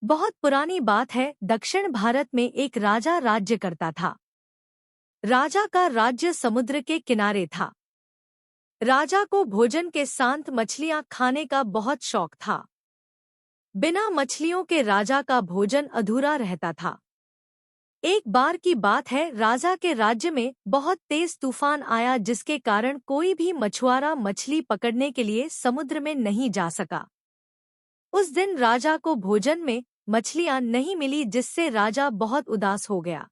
बहुत पुरानी बात है। दक्षिण भारत में एक राजा राज्य करता था। राजा का राज्य समुद्र के किनारे था। राजा को भोजन के साथ मछलियां खाने का बहुत शौक था। बिना मछलियों के राजा का भोजन अधूरा रहता था। एक बार की बात है, राजा के राज्य में बहुत तेज तूफान आया, जिसके कारण कोई भी मछुआरा मछली पकड़ने के लिए समुद्र में नहीं जा सका। उस दिन राजा को भोजन में मछलियां नहीं मिली, जिससे राजा बहुत उदास हो गया।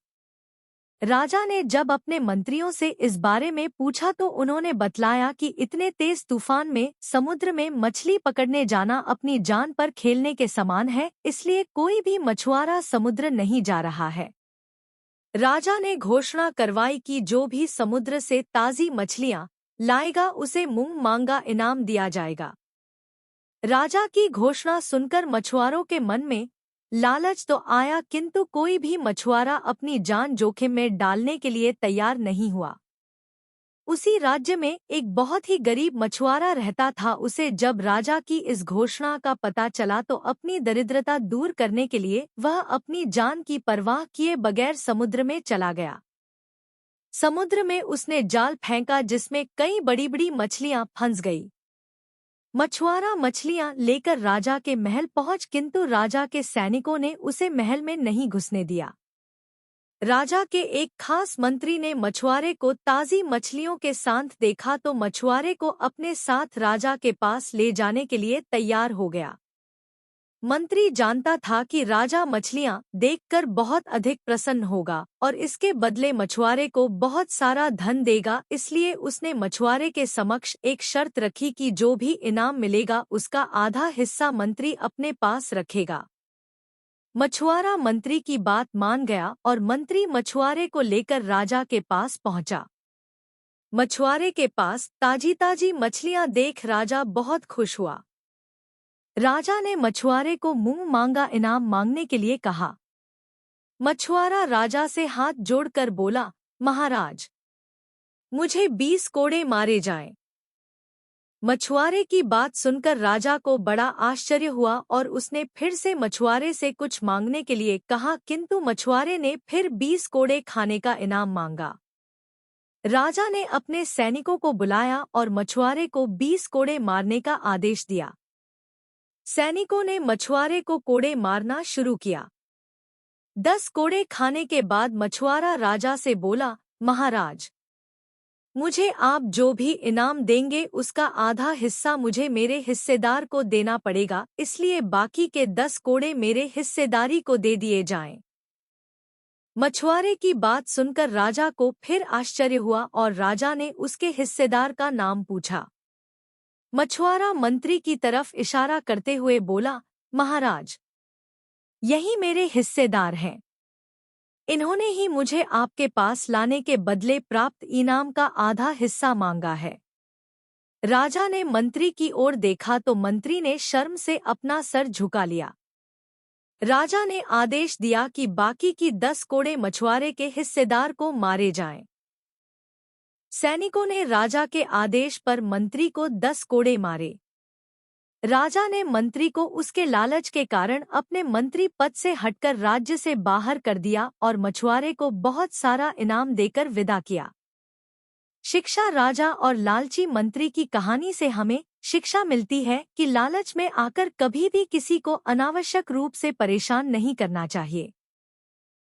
राजा ने जब अपने मंत्रियों से इस बारे में पूछा तो उन्होंने बतलाया कि इतने तेज तूफान में समुद्र में मछली पकड़ने जाना अपनी जान पर खेलने के समान है, इसलिए कोई भी मछुआरा समुद्र नहीं जा रहा है। राजा ने घोषणा करवाई कि जो भी समुद्र से ताज़ी मछलियां लाएगा उसे मुंह मांगा इनाम दिया जाएगा। राजा की घोषणा सुनकर मछुआरों के मन में लालच तो आया, किंतु कोई भी मछुआरा अपनी जान जोखिम में डालने के लिए तैयार नहीं हुआ। उसी राज्य में एक बहुत ही गरीब मछुआरा रहता था। उसे जब राजा की इस घोषणा का पता चला तो अपनी दरिद्रता दूर करने के लिए वह अपनी जान की परवाह किए बगैर समुद्र में चला गया। समुद्र में उसने जाल फेंका, जिसमें कई बड़ी बड़ी मछलियां फंस गई। मछुआरा मछलियां लेकर राजा के महल पहुंच, किंतु राजा के सैनिकों ने उसे महल में नहीं घुसने दिया। राजा के एक खास मंत्री ने मछुआरे को ताज़ी मछलियों के साथ देखा तो मछुआरे को अपने साथ राजा के पास ले जाने के लिए तैयार हो गया। मंत्री जानता था कि राजा मछलियां देखकर बहुत अधिक प्रसन्न होगा और इसके बदले मछुआरे को बहुत सारा धन देगा, इसलिए उसने मछुआरे के समक्ष एक शर्त रखी कि जो भी इनाम मिलेगा उसका आधा हिस्सा मंत्री अपने पास रखेगा। मछुआरा मंत्री की बात मान गया और मंत्री मछुआरे को लेकर राजा के पास पहुंचा। मछुआरे के पास ताजी ताजी मछलियां देख राजा बहुत खुश हुआ। राजा ने मछुआरे को मुंह मांगा इनाम मांगने के लिए कहा। मछुआरा राजा से हाथ जोड़कर बोला, महाराज, मुझे 20 कोड़े मारे जाएं। मछुआरे की बात सुनकर राजा को बड़ा आश्चर्य हुआ और उसने फिर से मछुआरे से कुछ मांगने के लिए कहा, किंतु मछुआरे ने फिर 20 कोड़े खाने का इनाम मांगा। राजा ने अपने सैनिकों को बुलाया और मछुआरे को 20 कोड़े मारने का आदेश दिया। सैनिकों ने मछुआरे को कोड़े मारना शुरू किया। 10 कोड़े खाने के बाद मछुआरा राजा से बोला, महाराज, मुझे आप जो भी इनाम देंगे उसका आधा हिस्सा मुझे मेरे हिस्सेदार को देना पड़ेगा, इसलिए बाकी के 10 कोड़े मेरे हिस्सेदारी को दे दिए जाएं। मछुआरे की बात सुनकर राजा को फिर आश्चर्य हुआ और राजा ने उसके हिस्सेदार का नाम पूछा। मछुआरा मंत्री की तरफ इशारा करते हुए बोला, महाराज, यही मेरे हिस्सेदार हैं। इन्होंने ही मुझे आपके पास लाने के बदले प्राप्त इनाम का आधा हिस्सा मांगा है। राजा ने मंत्री की ओर देखा तो मंत्री ने शर्म से अपना सर झुका लिया। राजा ने आदेश दिया कि बाकी की 10 कोड़े मछुआरे के हिस्सेदार को मारे जाएं। सैनिकों ने राजा के आदेश पर मंत्री को 10 कोड़े मारे। राजा ने मंत्री को उसके लालच के कारण अपने मंत्री पद से हटकर राज्य से बाहर कर दिया और मछुआरे को बहुत सारा इनाम देकर विदा किया। शिक्षा। राजा और लालची मंत्री की कहानी से हमें शिक्षा मिलती है कि लालच में आकर कभी भी किसी को अनावश्यक रूप से परेशान नहीं करना चाहिए।